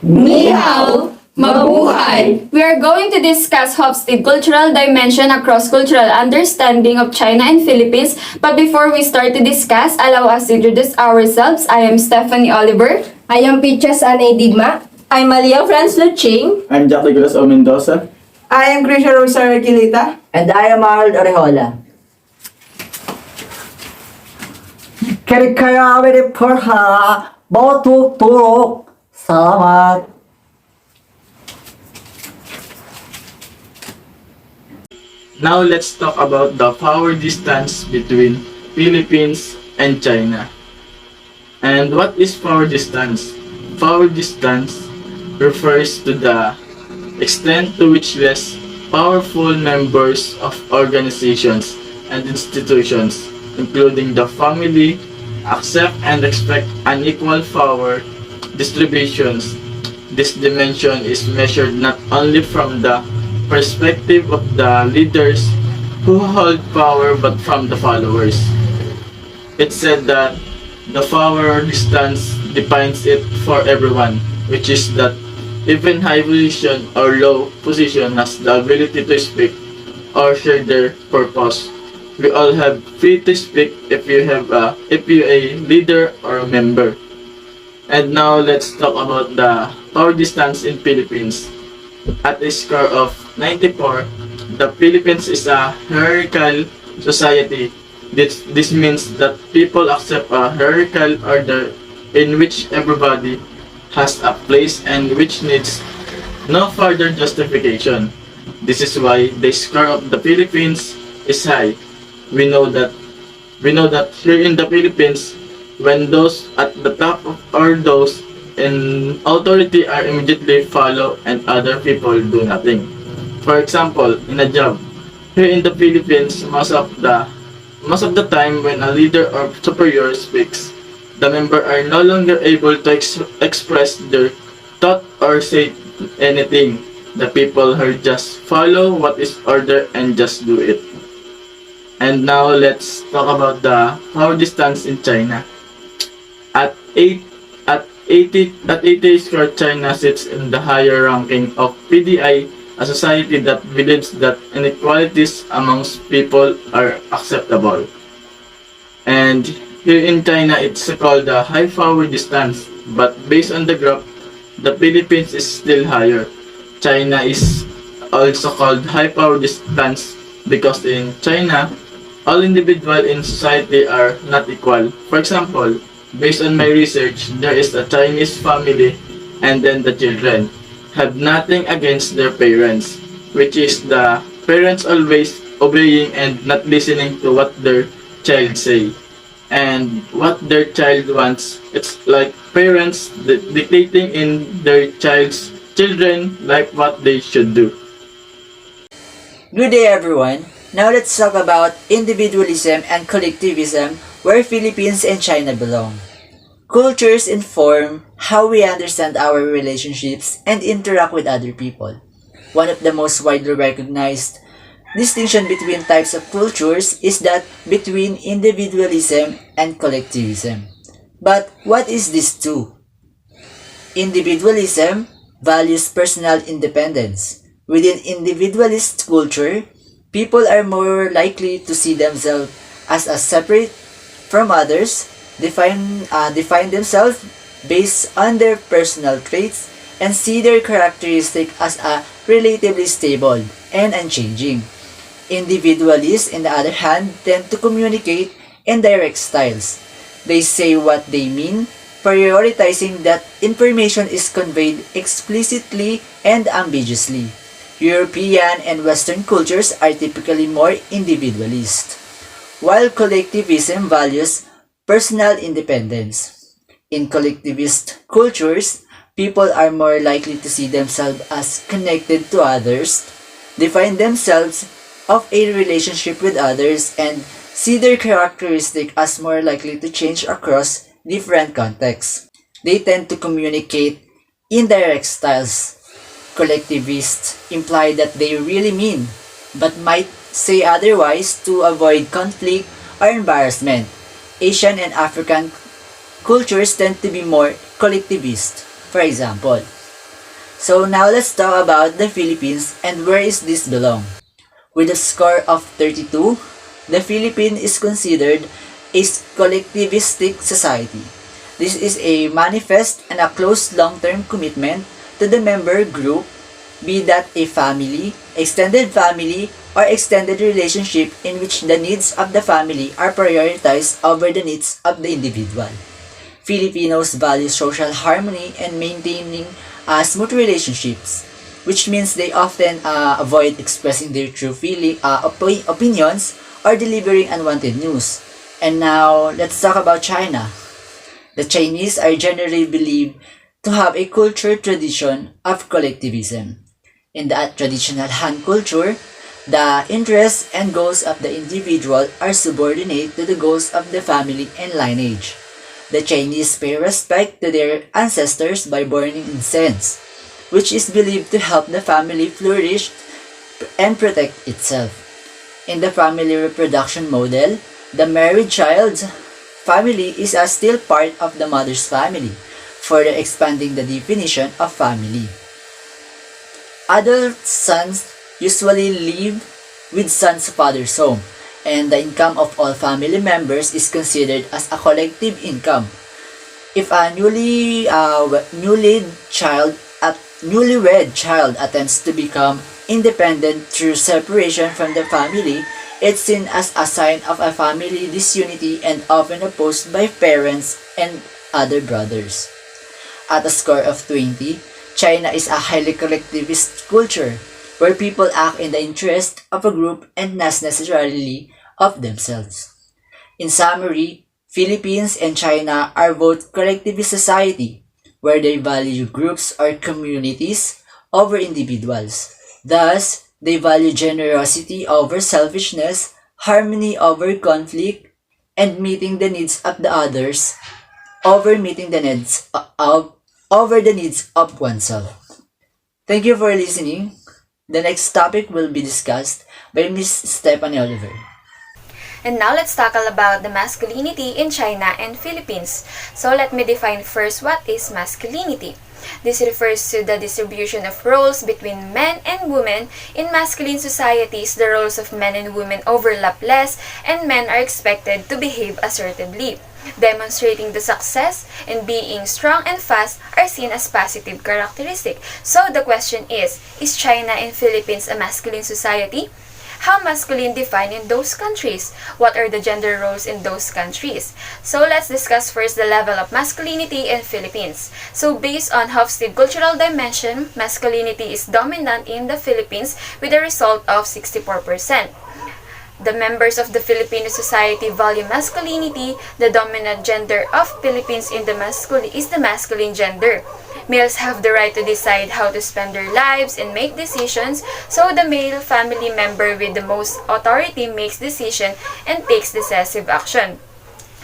Ni hao, mabuhay! We are going to discuss Hofstede cultural dimension across cultural understanding of China and Philippines. But before we start to discuss, allow us to introduce ourselves. I am Stephanie Oliver. I am Pichas Anay Digma. I'm Malia Franz Lutching. I'm Jack Nicolas O. Mendoza. I am Krisha Rosa Arquilita. And I am Harold Orejola. Kaya porha turok salamat. Now let's talk about the power distance between Philippines and China. And what is power distance? Power distance refers to the extent to which less powerful members of organizations and institutions, including the family, accept and expect unequal power distributions. This dimension is measured not only from the perspective of the leaders who hold power but from the followers. It said that the power distance defines it for everyone, which is that even high position or low position has the ability to speak or share their purpose. We all have free to speak if you a leader or a member. And now let's talk about the power distance in Philippines. At a score of 94, the Philippines is a hierarchical society. This means that people accept a hierarchical order in which everybody has a place and which needs no further justification. This is why the score of the Philippines is high. We know that here in the Philippines, when those at the top of or those in authority are immediately follow and other people do nothing. For example, in a job, here in the Philippines, most of the time when a leader or superior speaks, the member are no longer able to express their thought or say anything. The people here just follow what is ordered and just do it. And now let's talk about the power distance in China. At 80 score, China sits in the higher ranking of PDI, a society that believes that inequalities amongst people are acceptable. And here in China, it's called the high power distance, but based on the graph, the Philippines is still higher. China is also called high power distance because in China, all individuals in society are not equal. For example, based on my research, there is a Chinese family and then the children have nothing against their parents, which is the parents always obeying and not listening to what their child say and what their child wants. It's like parents dictating in their children like what they should do. Good day everyone. Now let's talk about individualism and collectivism, where Philippines and China belong. Cultures inform how we understand our relationships and interact with other people. One of the most widely recognized distinction between types of cultures is that between individualism and collectivism. But what is this two? Individualism values personal independence. Within individualist culture, people are more likely to see themselves as a separate from others, define themselves based on their personal traits, and see their characteristics as a relatively stable and unchanging. Individualists, on the other hand, tend to communicate in direct styles. They say what they mean, prioritizing that information is conveyed explicitly and ambiguously. European and Western cultures are typically more individualist, while collectivism values personal independence. In collectivist cultures, people are more likely to see themselves as connected to others, define themselves of a relationship with others, and see their characteristics as more likely to change across different contexts. They tend to communicate in direct styles. Collectivists imply that they really mean, but might say otherwise to avoid conflict or embarrassment. Asian and African cultures tend to be more collectivist. For example, So now let's talk about the Philippines and where is this belong. With a score of 32, the Philippines is considered a collectivistic society. This is a manifest and a close long-term commitment to the member group, be that a family, extended family, or extended relationship in which the needs of the family are prioritized over the needs of the individual. Filipinos value social harmony and maintaining smooth relationships, which means they often avoid expressing their true opinions or delivering unwanted news. And now, let's talk about China. The Chinese are generally believed to have a culture tradition of collectivism. In the traditional Han culture, the interests and goals of the individual are subordinate to the goals of the family and lineage. The Chinese pay respect to their ancestors by burning incense, which is believed to help the family flourish and protect itself. In the family reproduction model, the married child's family is still part of the mother's family, further expanding the definition of family. Adult sons usually live with son's father's home, and the income of all family members is considered as a collective income. If a newlywed child attempts to become independent through separation from the family, it's seen as a sign of a family disunity and often opposed by parents and other brothers. At a score of 20, China is a highly collectivist culture where people act in the interest of a group and not necessarily of themselves. In summary, Philippines and China are both collectivist society where they value groups or communities over individuals. Thus, they value generosity over selfishness, harmony over conflict, and meeting the needs of the others over meeting the needs of oneself. Thank you for listening. The next topic will be discussed by Miss Stephanie Oliver. And now let's tackle about the masculinity in China and Philippines. So let me define first what is masculinity. This refers to the distribution of roles between men and women. In masculine societies, the roles of men and women overlap less and men are expected to behave assertively. Demonstrating the success and being strong and fast are seen as positive characteristics. So the question is China and Philippines a masculine society? How masculine defined in those countries? What are the gender roles in those countries? So let's discuss first the level of masculinity in Philippines. So based on Hofstede cultural dimension, masculinity is dominant in the Philippines with a result of 64%. The members of the Filipino society value masculinity. The dominant gender of Philippines is the masculine gender. Males have the right to decide how to spend their lives and make decisions, so the male family member with the most authority makes decision and takes decisive action.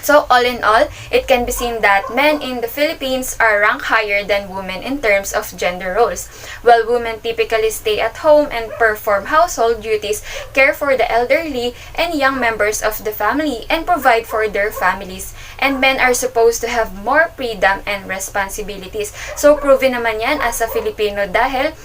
So all in all, it can be seen that men in the Philippines are ranked higher than women in terms of gender roles. While women typically stay at home and perform household duties, care for the elderly and young members of the family, and provide for their families. And men are supposed to have more freedom and responsibilities. So proven naman yan as a Filipino dahil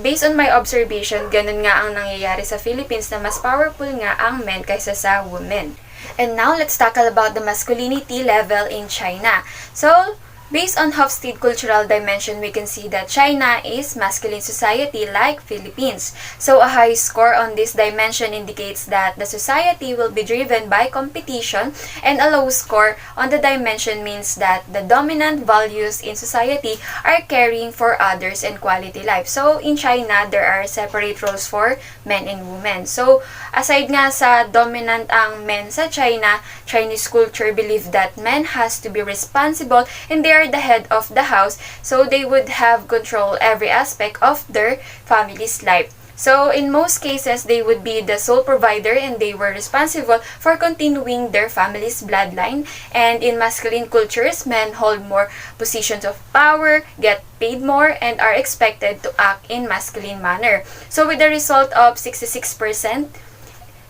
based on my observation, ganun nga ang nangyayari sa Philippines na mas powerful nga ang men kaysa sa women. And now, let's tackle about the masculinity level in China. So, based on Hofstede cultural dimension, we can see that China is masculine society like Philippines. So, a high score on this dimension indicates that the society will be driven by competition, and a low score on the dimension means that the dominant values in society are caring for others and quality life. So, in China, there are separate roles for men and women. So, aside nga sa dominant ang men sa China, Chinese culture believe that men has to be responsible and they are the head of the house, so they would have control every aspect of their family's life. So in most cases, they would be the sole provider and they were responsible for continuing their family's bloodline. And in masculine cultures, men hold more positions of power, get paid more, and are expected to act in masculine manner. So with the result of 66%,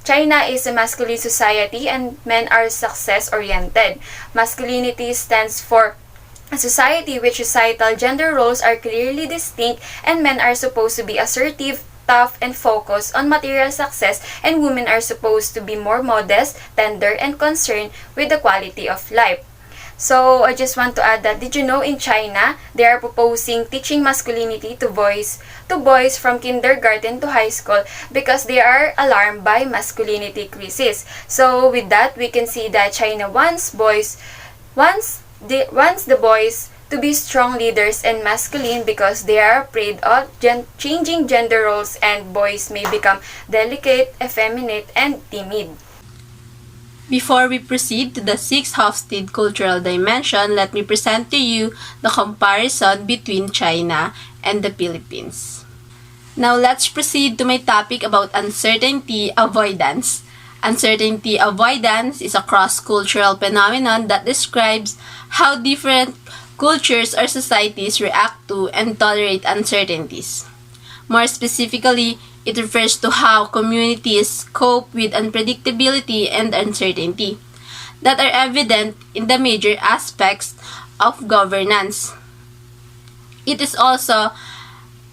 China is a masculine society and men are success-oriented. Masculinity stands for A society with societal gender roles are clearly distinct and men are supposed to be assertive, tough, and focused on material success, and women are supposed to be more modest, tender, and concerned with the quality of life. So, I just want to add that, did you know in China, they are proposing teaching masculinity to boys from kindergarten to high school because they are alarmed by masculinity crisis. So, with that, we can see that China wants the boys to be strong leaders and masculine because they are afraid of changing gender roles and boys may become delicate, effeminate, and timid. Before we proceed to the sixth Hofstede cultural dimension, let me present to you the comparison between China and the Philippines. Now let's proceed to my topic about uncertainty avoidance. Uncertainty avoidance is a cross-cultural phenomenon that describes how different cultures or societies react to and tolerate uncertainties. More specifically, it refers to how communities cope with unpredictability and uncertainty that are evident in the major aspects of governance. It is also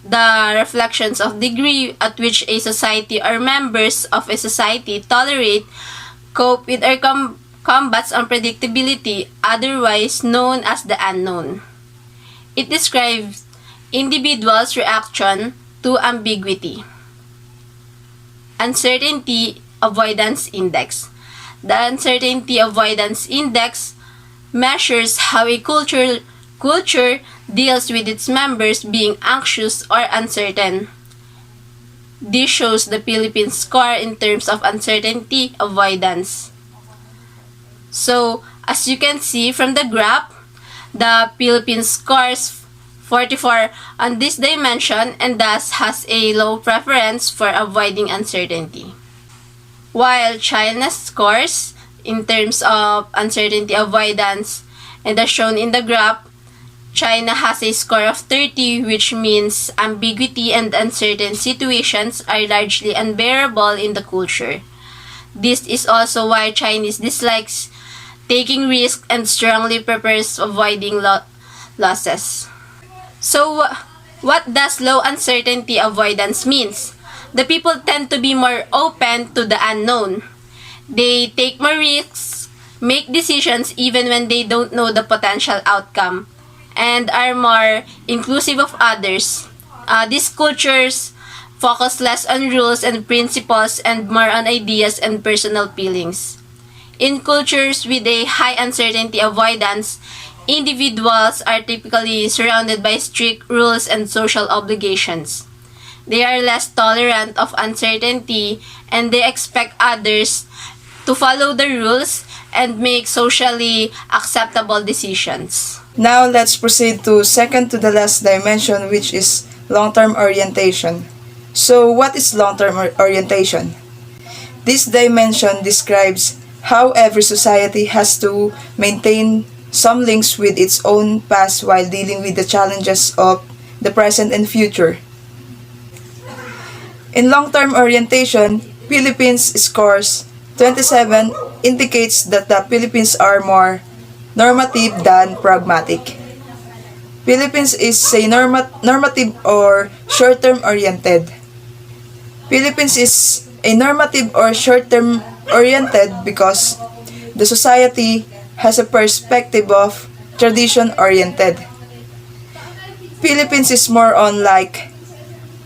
the reflections of degree at which a society or members of a society tolerate, cope with, or combats unpredictability, otherwise known as the unknown. It describes individuals' reaction to ambiguity. Uncertainty Avoidance Index. The Uncertainty Avoidance Index measures how a culture deals with its members being anxious or uncertain. This shows the Philippines score in terms of uncertainty avoidance. So, as you can see from the graph, the Philippines scores 44 on this dimension and thus has a low preference for avoiding uncertainty. While China scores in terms of uncertainty avoidance, and as shown in the graph, China has a score of 30, which means ambiguity and uncertain situations are largely unbearable in the culture. This is also why Chinese dislikes taking risks and strongly prefers avoiding losses. So, what does low uncertainty avoidance means? The people tend to be more open to the unknown. They take more risks, make decisions even when they don't know the potential outcome, and are more inclusive of others. These cultures focus less on rules and principles and more on ideas and personal feelings. In cultures with a high uncertainty avoidance, individuals are typically surrounded by strict rules and social obligations. They are less tolerant of uncertainty and they expect others to follow the rules and make socially acceptable decisions. Now let's proceed to second to the last dimension, which is long-term orientation. So what is long-term orientation? This dimension describes how every society has to maintain some links with its own past while dealing with the challenges of the present and future. In long-term orientation, Philippines scores 27 indicates that the Philippines are more normative than pragmatic. Philippines is a normative or short-term oriented. Philippines is a normative or short-term oriented because the society has a perspective of tradition-oriented. Philippines is more on like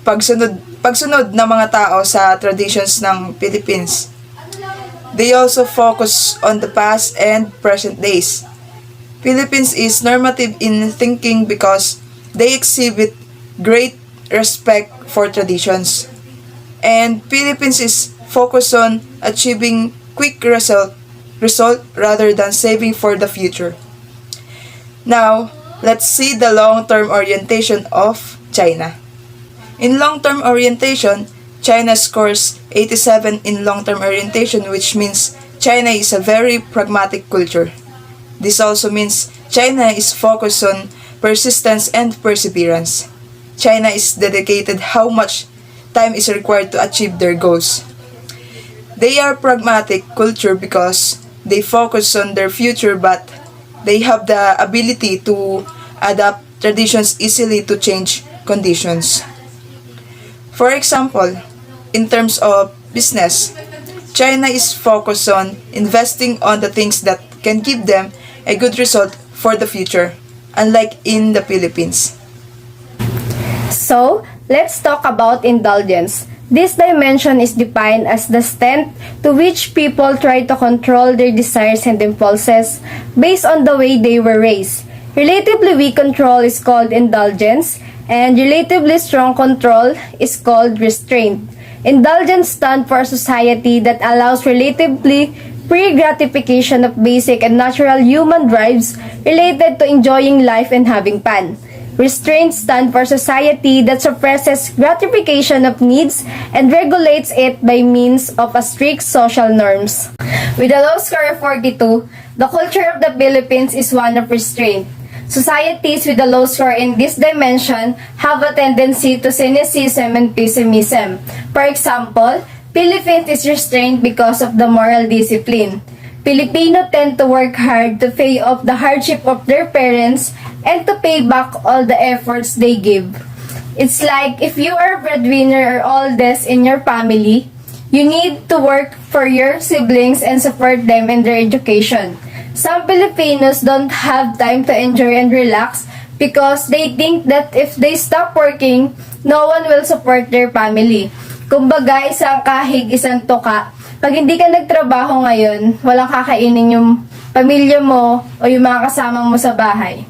pagsunod ng mga tao sa traditions ng Philippines. They also focus on the past and present days. Philippines is normative in thinking because they exhibit great respect for traditions. And Philippines is focused on achieving quick result rather than saving for the future. Now, let's see the long-term orientation of China. In long-term orientation, China scores 87 in long-term orientation, which means China is a very pragmatic culture. This also means China is focused on persistence and perseverance. China is dedicated how much time is required to achieve their goals. They are pragmatic culture because they focus on their future but They have the ability to adapt traditions easily to change conditions. For example, in terms of business, China is focused on investing on the things that can give them a good result for the future, unlike in the Philippines. So, let's talk about indulgence. This dimension is defined as the extent to which people try to control their desires and impulses based on the way they were raised. Relatively weak control is called indulgence, and relatively strong control is called restraint. Indulgence stands for a society that allows relatively free gratification of basic and natural human drives related to enjoying life and having fun. Restraint stands for society that suppresses gratification of needs and regulates it by means of a strict social norms. With a low score of 42, the culture of the Philippines is one of restraint. Societies with a low score in this dimension have a tendency to cynicism and pessimism. For example, Philippines is restrained because of the moral discipline. Filipino tend to work hard to pay off the hardship of their parents and to pay back all the efforts they give. It's like if you are a breadwinner or oldest in your family, you need to work for your siblings and support them in their education. Some Filipinos don't have time to enjoy and relax because they think that if they stop working, no one will support their family. Kumbaga, isang kahig, isang tuka. Pag hindi ka nagtrabaho ngayon, walang kakainin yung pamilya mo o yung mga kasama mo sa bahay.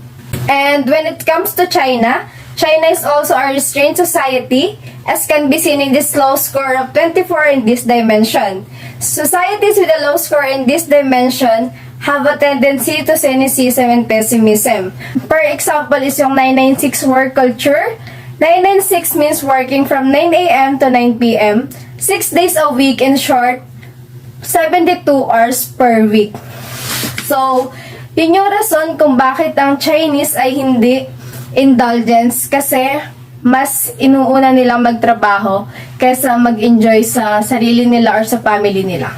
And when it comes to China, China is also a restrained society, as can be seen in this low score of 24 in this dimension. Societies with a low score in this dimension have a tendency to cynicism and pessimism. For example is yung 996 work culture. 996 means working from 9 a.m. to 9 p.m. 6 days a week, in short, 72 hours per week. So, yun yung rason kung bakit ang Chinese ay hindi indulgence, kasi mas inuuna nilang magtrabaho kaysa mag-enjoy sa sarili nila or sa family nila.